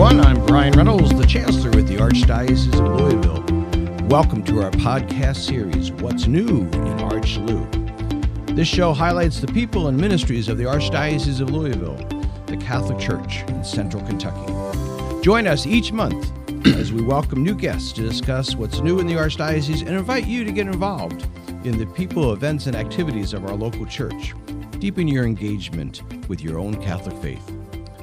everyone. I'm Brian Reynolds, the Chancellor with the Archdiocese of Louisville. Welcome to our podcast series, What's New in ArchLou. This show highlights the people and ministries of the Archdiocese of Louisville, the Catholic Church in Central Kentucky. Join us each month as we welcome new guests to discuss what's new in the Archdiocese and invite you to get involved in the people, events, and activities of our local church. Deepen your engagement with your own Catholic faith.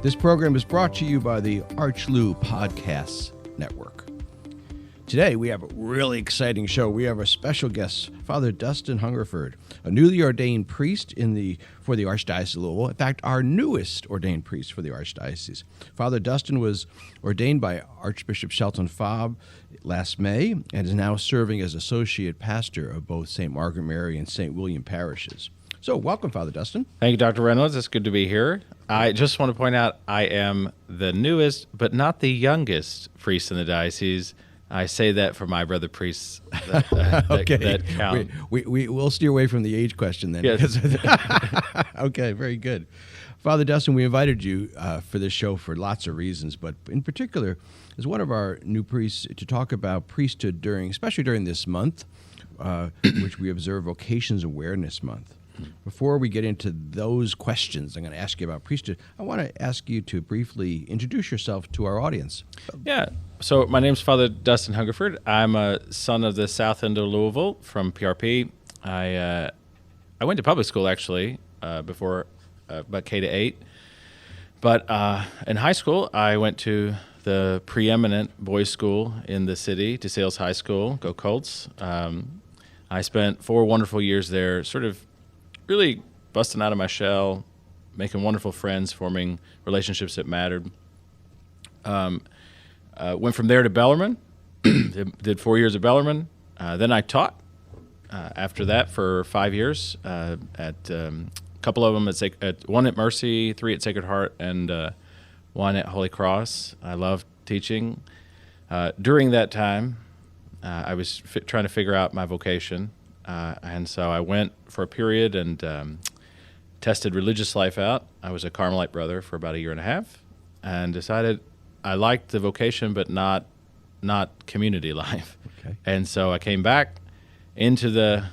This program is brought to you by the ArchLou Podcasts Network. Today, we have a really exciting show. We have a special guest, Father Dustin Hungerford, a newly ordained priest for the Archdiocese of Louisville. In fact, our newest ordained priest for the Archdiocese. Father Dustin was ordained by Archbishop Shelton Fabre last May and is now serving as associate pastor of both St. Margaret Mary and St. William parishes. So, welcome, Father Dustin. Thank you, Dr. Reynolds. It's good to be here. I just want to point out I am the newest, but not the youngest priest in the diocese. I say that for my brother priests okay. that count. We'll steer away from the age question then. Yes. Okay, very good. Father Dustin, we invited you for this show for lots of reasons, but in particular, as one of our new priests to talk about priesthood especially during this month, which we observe Vocations Awareness Month. Before we get into those questions, I'm going to ask you about priesthood. I want to ask you to briefly introduce yourself to our audience. Yeah. So my name's Father Dustin Hungerford. I'm a son of the South End of Louisville from PRP. I went to public school actually before about K-8. But in high school, I went to the preeminent boys' school in the city, DeSales High School. Go Colts! I spent 4 wonderful years there, sort of really busting out of my shell, making wonderful friends, forming relationships that mattered. Went from there to Bellarmine, did 4 years at Bellarmine. Then I taught after that for 5 years at a couple of them at one at Mercy, 3 at Sacred Heart, and 1 at Holy Cross. I loved teaching. During that time, I was trying to figure out my vocation. And so I went for a period and tested religious life out. I was a Carmelite brother for about 1.5 years and decided I liked the vocation but not community life. Okay. And so I came back into the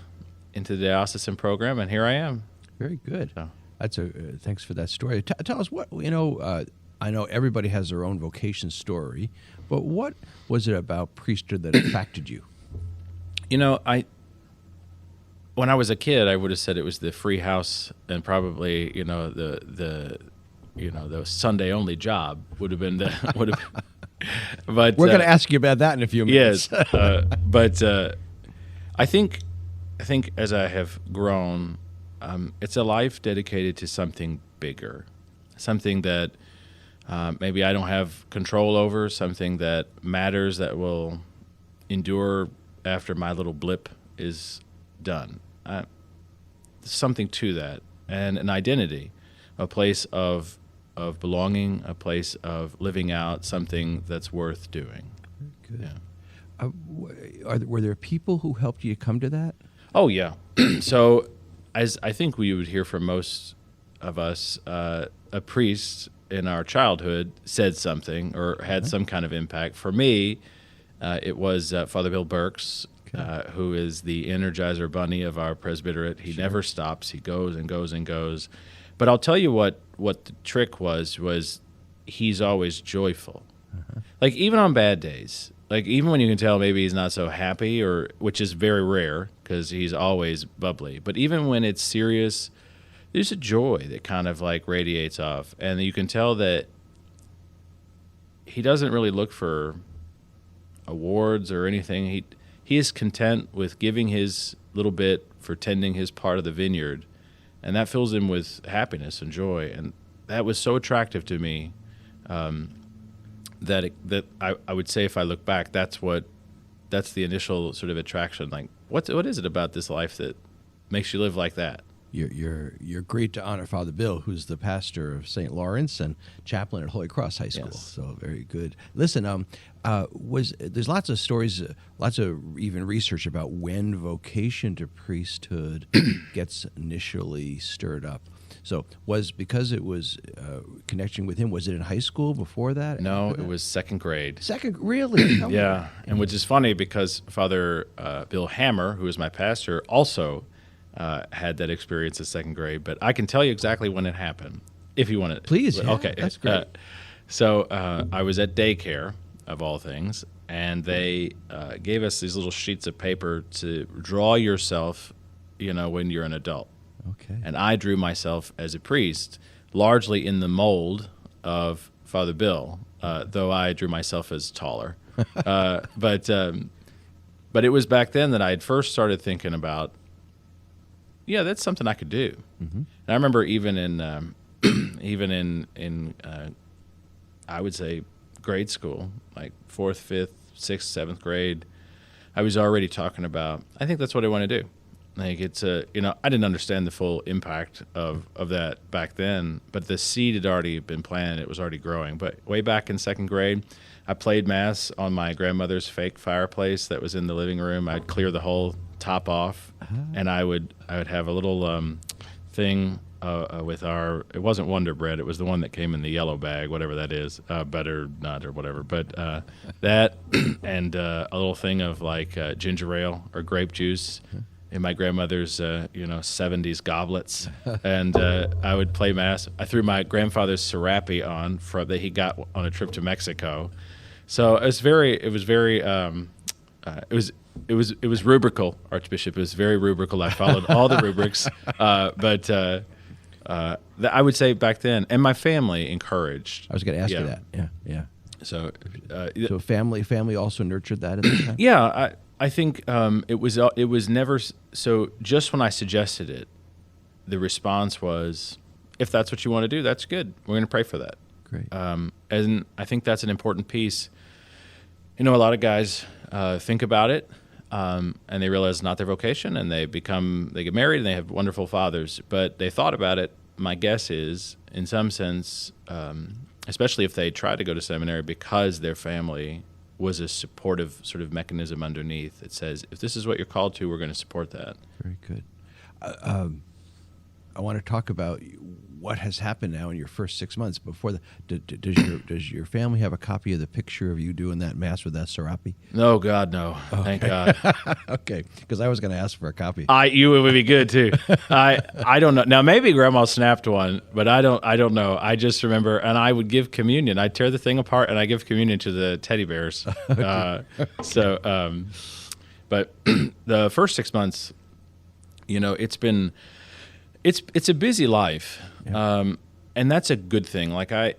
diocesan program, and here I am. Very good. So. Thanks for that story. Tell us what, I know everybody has their own vocation story, but what was it about priesthood that attracted you? When I was a kid, I would have said it was the free house and probably, the Sunday only job would have been But we're going to ask you about that in a few minutes. Yes, but I think as I have grown, it's a life dedicated to something bigger, something that maybe I don't have control over, something that matters, that will endure after my little blip is done. Something to that, and an identity, a place of belonging, a place of living out something that's worth doing. Good. Yeah. Were there people who helped you come to that? Oh yeah. So, as I think we would hear from most of us, a priest in our childhood said something or had some kind of impact. For me, it was Father Bill Burks. Who is the Energizer Bunny of our presbyterate. He never stops. He goes and goes and goes. But I'll tell you what the trick was he's always joyful. Uh-huh. Like, even on bad days, like, even when you can tell maybe he's not so happy, which is very rare because he's always bubbly. But even when it's serious, there's a joy that kind of like radiates off. And you can tell that he doesn't really look for awards or anything. He is content with giving his little bit for tending his part of the vineyard, and that fills him with happiness and joy. And that was so attractive to me that I would say, if I look back, that's the initial sort of attraction. Like, what is it about this life that makes you live like that? You're great to honor Father Bill, who's the pastor of St. Lawrence and chaplain at Holy Cross High School. Yes. So very good. Listen, there's lots of stories, lots of even research about when vocation to priesthood gets initially stirred up. So because it was connection with him, was it in high school before that? No, it was second grade. Really? Yeah, and which is funny because Father Bill Hammer, who is my pastor, also had that experience in second grade. But I can tell you exactly when it happened, if you want to. Please, yeah, okay. That's great. So I was at daycare, of all things, and they gave us these little sheets of paper to draw yourself, when you're an adult. Okay. And I drew myself as a priest, largely in the mold of Father Bill, though I drew myself as taller. But it was back then that I had first started thinking about, that's something I could do. Mm-hmm. And I remember even in I would say grade school, like 4th, 5th, 6th, 7th grade, I was already talking about, I think that's what I want to do. Like it's I didn't understand the full impact of that back then, but the seed had already been planted. It was already growing. But way back in second grade, I played Mass on my grandmother's fake fireplace that was in the living room. I'd clear the whole top off, and I would have a little thing with it wasn't Wonder Bread. It was the one that came in the yellow bag, whatever that is, butter nut or whatever. But that and a little thing of like ginger ale or grape juice in my grandmother's 70s goblets, and I would play Mass. I threw my grandfather's serape on that he got on a trip to Mexico. So it was rubrical, Archbishop. It was very rubrical. I followed all the rubrics, but I would say back then, and my family encouraged. I was going to ask you that. Yeah. So, so family also nurtured that at the time. Yeah, I think it was never so. Just when I suggested it, the response was, "If that's what you want to do, that's good. We're going to pray for that." Great. And I think that's an important piece. A lot of guys think about it, and they realize it's not their vocation, and they get married, and they have wonderful fathers. But they thought about it. My guess is, in some sense, especially if they try to go to seminary, because their family was a supportive sort of mechanism underneath. It says, if this is what you're called to, we're going to support that. Very good. I want to talk about what has happened now in your first 6 months. Before does your family have a copy of the picture of you doing that Mass with that serape? No, God, no. Okay. Thank God. Okay, because I was going to ask for a copy. It would be good too. I don't know. Now maybe Grandma snapped one, but I don't know. I just remember, and I would give communion. I'd tear the thing apart and I give communion to the teddy bears. But the first 6 months, it's a busy life. Yeah. And that's a good thing. Like I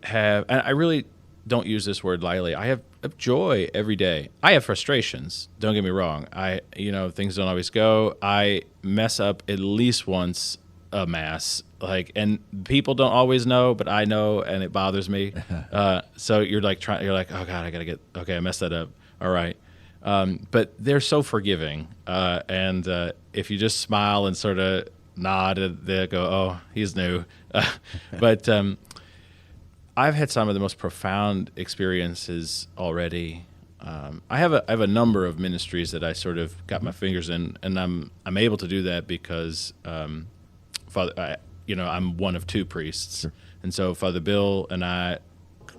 have, and I really don't use this word lightly. I have joy every day. I have frustrations. Don't get me wrong. Things don't always go. I mess up at least once a Mass, and people don't always know, but I know, and it bothers me. So you're like, oh God, I messed that up. All right. But they're so forgiving. And if you just smile and sort of nod, they'll go, oh, he's new. But I've had some of the most profound experiences already. I have a number of ministries that I sort of got my fingers in, and I'm able to do that because Father, I'm one of two priests. Sure. And so Father Bill and I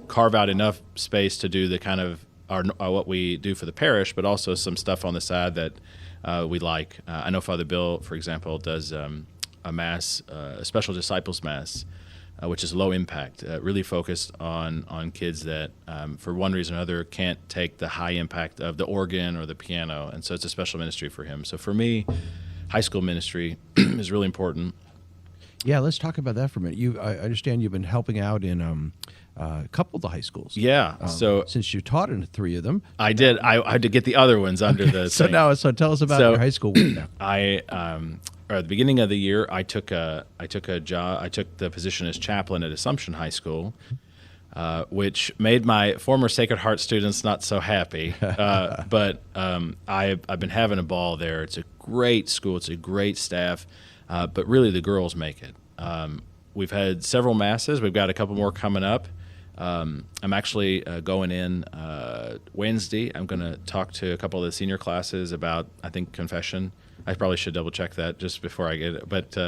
carve out enough space to do the kind of what we do for the parish, but also some stuff on the side that we like. I know Father Bill, for example, does a Mass, a special disciples Mass, which is low impact, really focused on kids that, for one reason or another, can't take the high impact of the organ or the piano, and so it's a special ministry for him. So for me, high school ministry is really important. Yeah, let's talk about that for a minute. I understand you've been helping out in a couple of the high schools. Yeah. So since you taught in 3 of them, I did. I had to get the other ones under the. So tell us about your high school work now. At the beginning of the year, I took the position as chaplain at Assumption High School, which made my former Sacred Heart students not so happy. But I've been having a ball there. It's a great school. It's a great staff. But really, the girls make it. We've had several Masses. We've got a couple more coming up. I'm actually going in Wednesday. I'm going to talk to a couple of the senior classes about, I think, confession. I probably should double check that just before I get it. But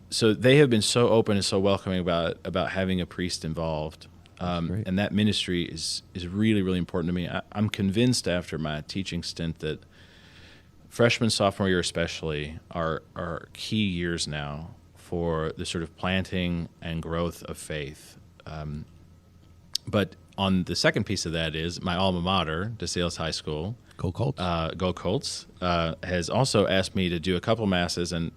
So they have been so open and so welcoming about having a priest involved. And that ministry is really, really important to me. I'm convinced after my teaching stint that freshman, sophomore year especially are key years now for the sort of planting and growth of faith. But on the second piece of that is my alma mater, DeSales High School. Go Colts. Go Colts has also asked me to do a couple masses, and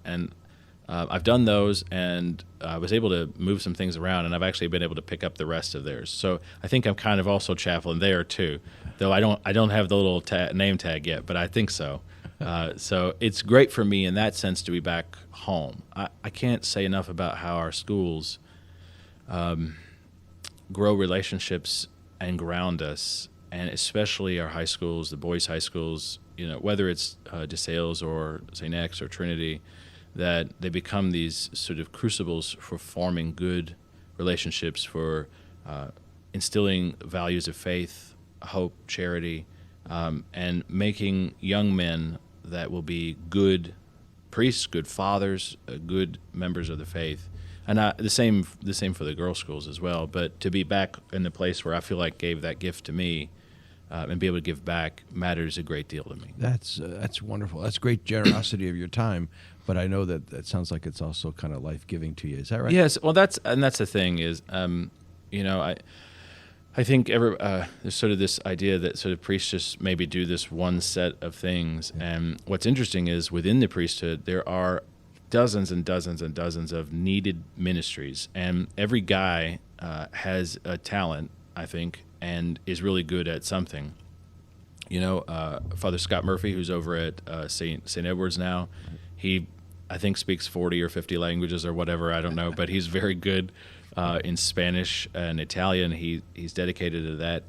I've done those, and I was able to move some things around, and I've actually been able to pick up the rest of theirs. So I think I'm kind of also chaplain there too, though I don't have the little name tag yet, but I think so. So it's great for me in that sense to be back home. I can't say enough about how our schools grow relationships and ground us, and especially our high schools, the boys' high schools, whether it's DeSales or St. X or Trinity, that they become these sort of crucibles for forming good relationships, for instilling values of faith, hope, charity, and making young men that will be good priests, good fathers, good members of the faith. And the same for the girls' schools as well. But to be back in the place where I feel like gave that gift to me, and be able to give back matters a great deal to me. That's wonderful. That's great generosity of your time. But I know that sounds like it's also kind of life-giving to you. Is that right? Yes. Well, that's the thing is, I think there's sort of this idea that sort of priests just maybe do this one set of things. Yeah. And what's interesting is within the priesthood there are dozens and dozens and dozens of needed ministries, and every guy has a talent, I think, and is really good at something. Father Scott Murphy, who's over at St. Edward's now, he, I think, speaks 40 or 50 languages or whatever, I don't know, but he's very good in Spanish and Italian. He's dedicated to that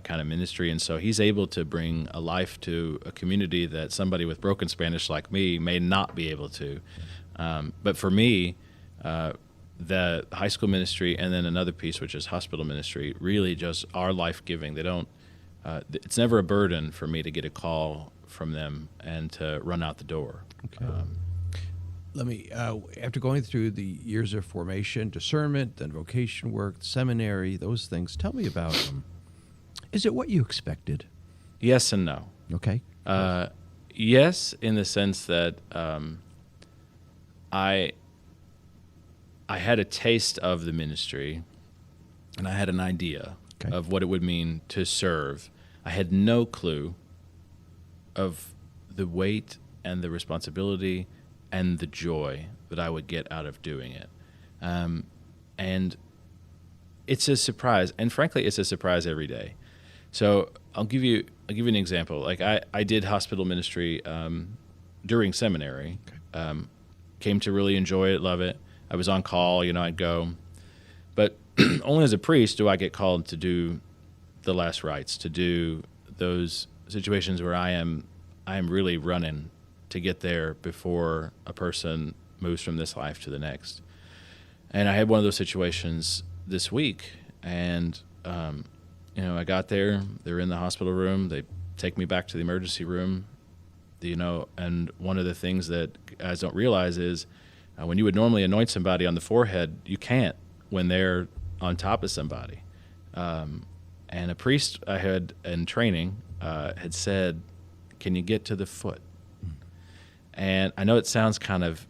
kind of ministry, and so he's able to bring a life to a community that somebody with broken Spanish like me may not be able to. But for me, the high school ministry and then another piece, which is hospital ministry, really just are life-giving. They don't. It's never a burden for me to get a call from them and to run out the door. Okay. Let me, after going through the years of formation, discernment, then vocation work, seminary, those things, tell me about them. Is it what you expected? Yes and no. Okay. Yes, in the sense that I had a taste of the ministry, and I had an idea of what it would mean to serve. I had no clue of the weight and the responsibility and the joy that I would get out of doing it. And it's a surprise, and frankly, it's a surprise every day. So I'll give you an example. Like I did hospital ministry during seminary, came to really enjoy it, love it. I was on call, I'd go. But only as a priest do I get called to do the last rites, to do those situations where I am really running to get there before a person moves from this life to the next. And I had one of those situations this week, and I got there. They're in the hospital room. They take me back to the emergency room, and one of the things that guys don't realize is when you would normally anoint somebody on the forehead, you can't when they're on top of somebody. And a priest I had in training had said, "Can you get to the foot?" And I know it sounds kind of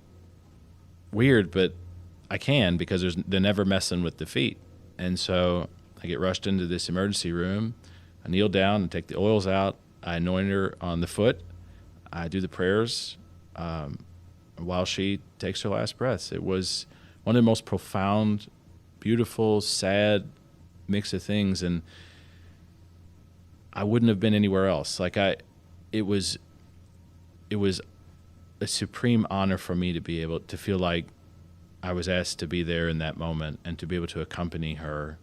weird, but I can, because they're never messing with the feet. And so I get rushed into this emergency room. I kneel down and take the oils out. I anoint her on the foot. I do the prayers while she takes her last breaths. It was one of the most profound, beautiful, sad mix of things, and I wouldn't have been anywhere else. It was a supreme honor for me to be able to feel like I was asked to be there in that moment and to be able to accompany her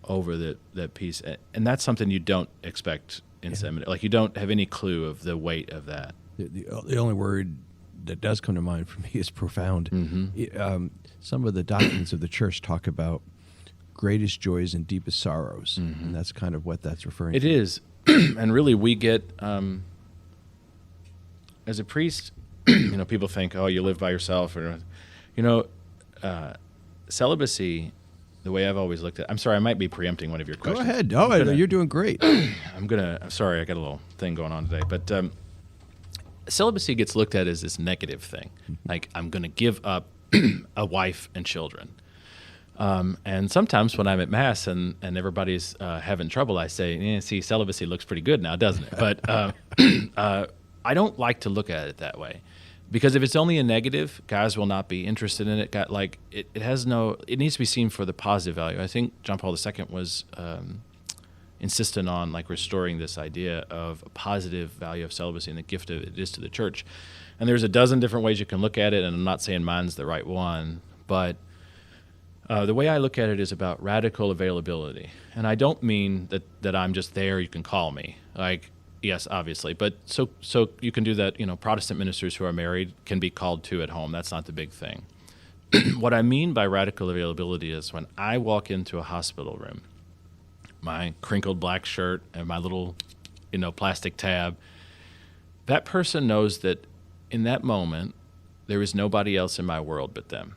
over that piece. And that's something you don't expect in seminary. Like, you don't have any clue of the weight of that. The only word that does come to mind for me is profound. Mm-hmm. Some of the doctrines of the church talk about greatest joys and deepest sorrows, mm-hmm. and that's kind of what that's referring to. It is. And really, we get, as a priest, people think, oh, you live by yourself, or celibacy. The way I've always looked at, I'm sorry, I might be preempting one of your questions. Go ahead. No, you're doing great. I'm sorry, I got a little thing going on today, but celibacy gets looked at as this negative thing. Like, I'm going to give up a wife and children. And sometimes when I'm at Mass and everybody's having trouble, I say, see, celibacy looks pretty good now, doesn't it? But I don't like to look at it that way. Because if it's only a negative, guys will not be interested in it. It needs to be seen for the positive value. I think John Paul II was insistent on restoring this idea of a positive value of celibacy and the gift of it is to the church. And there's a dozen different ways you can look at it, and I'm not saying mine's the right one, but the way I look at it is about radical availability. And I don't mean that I'm just there, you can call me. Yes, obviously, but so you can do that. Protestant ministers who are married can be called to at home. That's not the big thing. What I mean by radical availability is when I walk into a hospital room, my crinkled black shirt and my little, plastic tab, that person knows that in that moment there is nobody else in my world but them.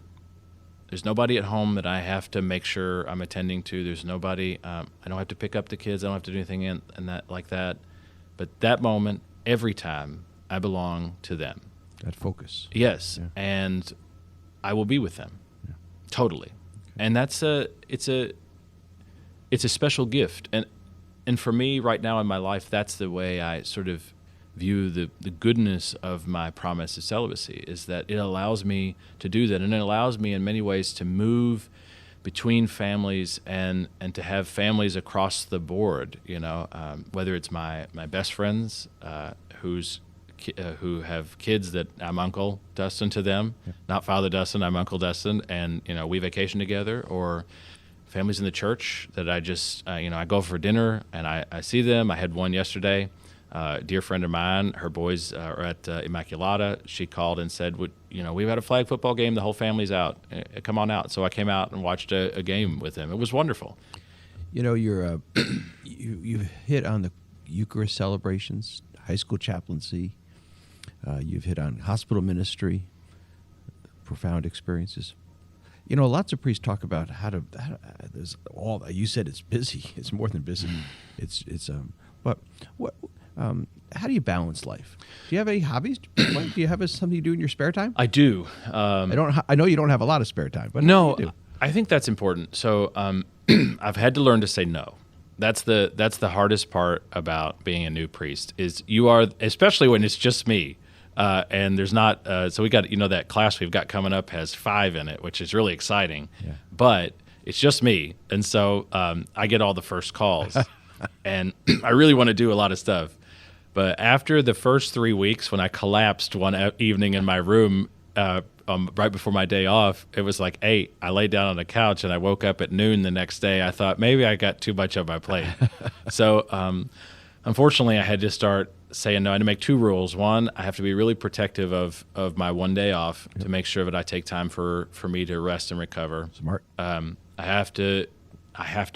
There's nobody at home that I have to make sure I'm attending to. There's nobody. I don't have to pick up the kids. I don't have to do anything in that like that. But that moment, every time, I belong to them. That focus. Yes, yeah. And I will be with them, totally. Okay. And it's a special gift. And for me, right now in my life, that's the way I sort of view the goodness of my promise of celibacy, is that it allows me to do that, and it allows me in many ways to move between families and to have families across the board, whether it's my best friends who have kids that I'm Uncle Dustin to them, not Father Dustin, I'm Uncle Dustin, and we vacation together, or families in the church that I just I go for dinner and I see them. I had one yesterday. A dear friend of mine, her boys are at Immaculata. She called and said, we've had a flag football game. The whole family's out. Come on out. So I came out and watched a game with them. It was wonderful. You're you've hit on the Eucharist celebrations, high school chaplaincy. You've hit on hospital ministry, profound experiences. Lots of priests talk about there's all. You said it's busy. It's more than busy. But what? How do you balance life? Do you have any hobbies? Do you have something you do in your spare time? I do. I know you don't have a lot of spare time, but no, you do? I think that's important. So I've had to learn to say no. That's the hardest part about being a new priest. Is you are, especially when it's just me, and there's not. So we got that class we've got coming up has 5 in it, which is really exciting. Yeah. But it's just me, and so I get all the first calls, and I really want to do a lot of stuff. But after the first 3 weeks, when I collapsed one evening in my room right before my day off, it was like 8. I laid down on the couch and I woke up at noon the next day. I thought maybe I got too much on my plate. So unfortunately, I had to start saying no. I had to make 2 rules. One, I have to be really protective of my one day off to make sure that I take time for me to rest and recover. Smart. I have to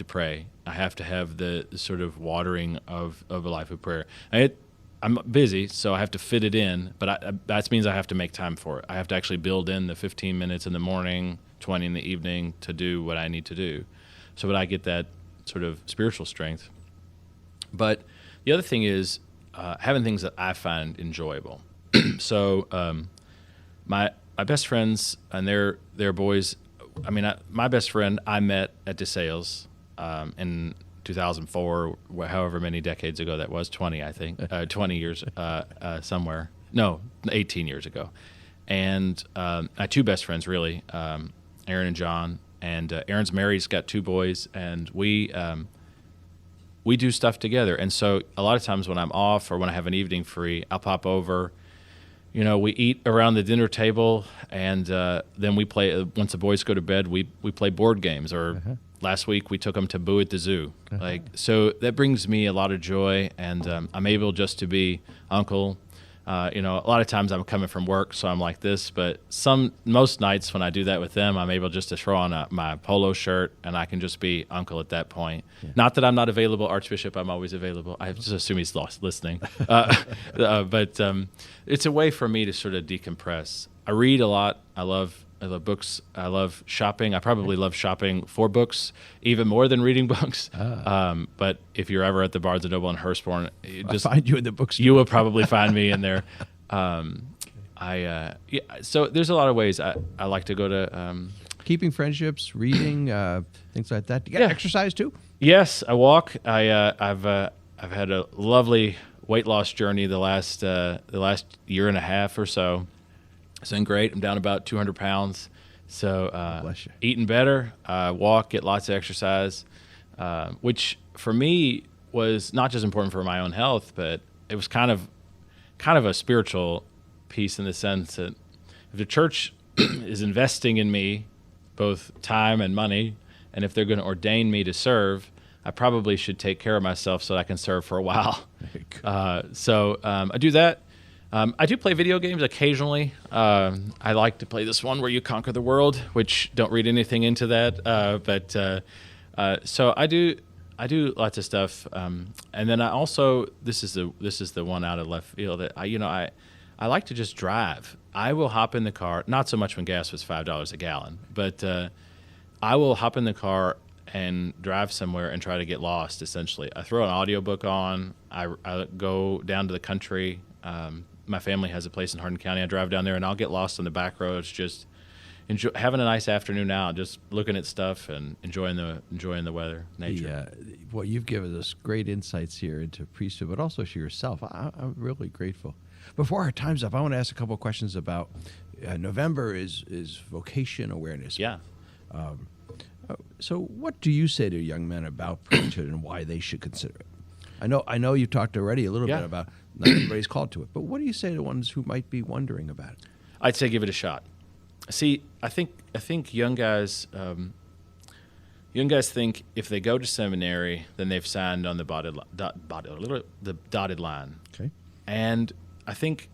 pray. I have to have the sort of watering of a life of prayer. I'm busy, so I have to fit it in, but that means I have to make time for it. I have to actually build in the 15 minutes in the morning, 20 in the evening to do what I need to do so that I get that sort of spiritual strength. But the other thing is having things that I find enjoyable. So my best friends and their boys, my best friend I met at DeSales in 2004, however many decades ago that was, 20, I think, 20 years somewhere. No, 18 years ago. And I had 2 best friends, really, Aaron and John. And Aaron's married, he's got 2 boys, and we do stuff together. And so a lot of times when I'm off or when I have an evening free, I'll pop over. We eat around the dinner table, and then we play. Once the boys go to bed, we play board games. Or last week we took them to Boo at the Zoo. So that brings me a lot of joy, and I'm able just to be uncle, A lot of times I'm coming from work, so I'm like this. But most nights when I do that with them, I'm able just to throw on my polo shirt, and I can just be uncle at that point. Yeah. Not that I'm not available, Archbishop. I'm always available. I just assume he's lost listening. But it's a way for me to sort of decompress. I read a lot. I love books. I love shopping. I probably love shopping for books even more than reading books. But if you're ever at the Barnes & Noble in Hurstbourne, I'll find you in the bookstore. You will probably find me in there. So there's a lot of ways I like to go to. Keeping friendships, reading, things like that. You got exercise too? Yes, I walk. I've had a lovely weight loss journey the last year and a half or so. It's been great. I'm down about 200 pounds. So bless you. Eating better, walk, get lots of exercise, which for me was not just important for my own health, but it was kind of a spiritual piece in the sense that if the church is investing in me, both time and money, and if they're going to ordain me to serve, I probably should take care of myself so that I can serve for a while. So I do that. I do play video games occasionally. I like to play this one where you conquer the world, which don't read anything into that. So I do lots of stuff. And then I also, this is the one out of left field that I like to just drive. I will hop in the car, not so much when gas was $5 a gallon, but I will hop in the car and drive somewhere and try to get lost, essentially. I throw an audiobook on. I go down to the country. My family has a place in Hardin County. I drive down there, and I'll get lost on the back roads, just having a nice afternoon out, just looking at stuff and enjoying the weather, nature. Well, you've given us great insights here into priesthood, but also to yourself. I'm really grateful. Before our time's up, I want to ask a couple of questions about November is vocation awareness. Yeah. So what do you say to young men about priesthood and why they should consider it? I know you talked already a little bit about not everybody's called to it, but what do you say to ones who might be wondering about it? I'd say give it a shot. See, I think young guys think if they go to seminary, then they've signed on the dotted line. Okay. And I think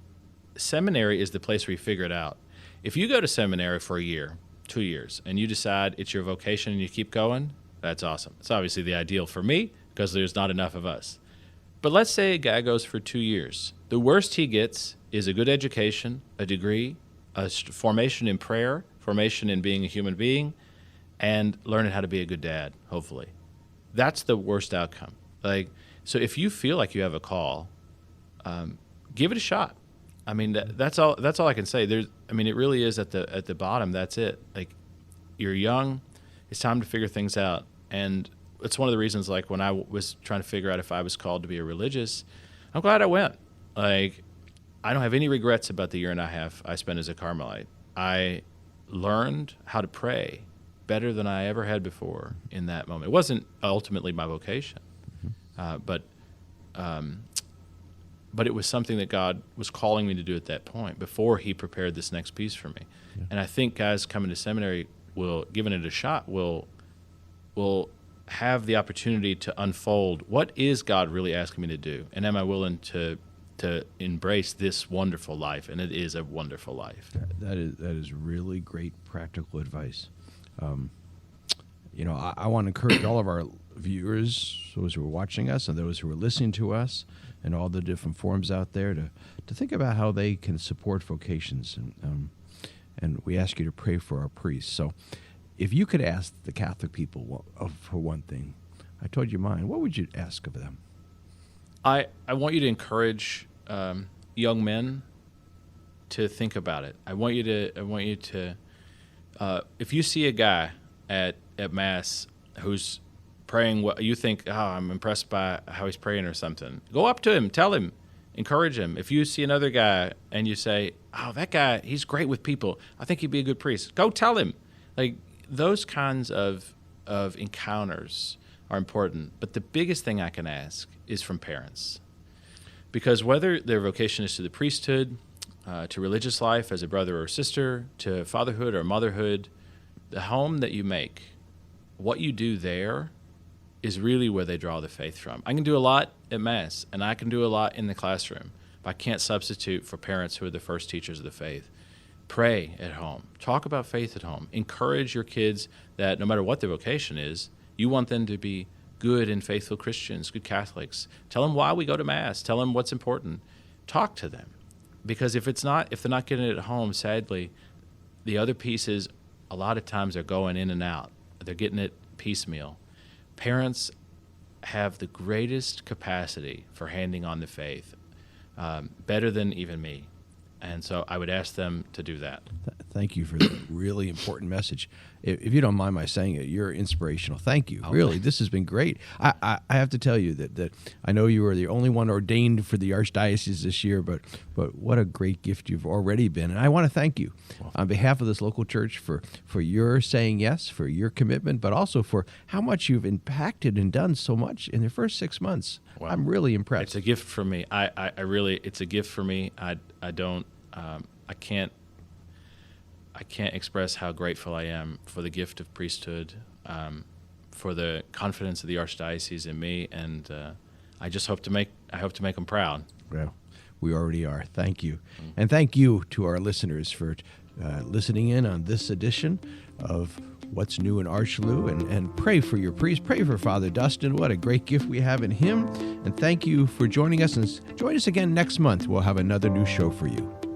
seminary is the place where you figure it out. If you go to seminary for a year, 2 years, and you decide it's your vocation and you keep going, that's awesome. It's obviously the ideal for me because there's not enough of us. But let's say a guy goes for 2 years. The worst he gets is a good education, a degree, a formation in prayer, formation in being a human being, and learning how to be a good dad, hopefully. That's the worst outcome. So if you feel like you have a call, give it a shot. I mean, that's all I can say. It really is at the bottom. That's it. Like, you're young. It's time to figure things out. And it's one of the reasons, like, when I was trying to figure out if I was called to be a religious, I'm glad I went. Like, I don't have any regrets about the year and a half I spent as a Carmelite. I learned how to pray better than I ever had before in that moment. It wasn't ultimately my vocation, but it was something that God was calling me to do at that point before he prepared this next piece for me. Yeah. And I think guys coming to seminary giving it a shot, will have the opportunity to unfold what is God really asking me to do, and am I willing to embrace this wonderful life? And it is a wonderful life. That is really great practical advice. I want to encourage all of our viewers, those who are watching us and those who are listening to us, and all the different forums out there to think about how they can support vocations. And we ask you to pray for our priests. So if you could ask the Catholic people for one thing, I told you mine, what would you ask of them? I want you to encourage young men to think about it. I want you to if you see a guy at Mass who's praying what you think, I'm impressed by how he's praying or something, go up to him, tell him, encourage him. If you see another guy and you say, that guy, he's great with people, I think he'd be a good priest, go tell him. Like, those kinds of encounters are important. But the biggest thing I can ask is from parents. Because whether their vocation is to the priesthood, to religious life as a brother or sister, to fatherhood or motherhood, the home that you make, what you do there is really where they draw the faith from. I can do a lot at Mass, and I can do a lot in the classroom. if I can't substitute for parents who are the first teachers of the faith, pray at home. Talk about faith at home. Encourage your kids that no matter what their vocation is, you want them to be good and faithful Christians, good Catholics. Tell them why we go to Mass. Tell them what's important. Talk to them. Because if they're not getting it at home, sadly, the other pieces a lot of times are going in and out. They're getting it piecemeal. Parents have the greatest capacity for handing on the faith, better than even me. And so I would ask them to do that. Thank you for the really important message. If you don't mind my saying it, you're inspirational. Thank you. Really, this has been great. I have to tell you that I know you were the only one ordained for the Archdiocese this year, but what a great gift you've already been. And I want to thank you on behalf of this local church for your saying yes, for your commitment, but also for how much you've impacted and done so much in the first 6 months. Wow. I'm really impressed. It's a gift for me. I really, it's a gift for me. I can't express how grateful I am for the gift of priesthood, for the confidence of the Archdiocese in me, and I hope to make them proud. Well, we already are. Thank you. And thank you to our listeners for listening in on this edition of What's New in ArchLou, and pray for your priest. Pray for Father Dustin. What a great gift we have in him. And thank you for joining us. And join us again next month. We'll have another new show for you.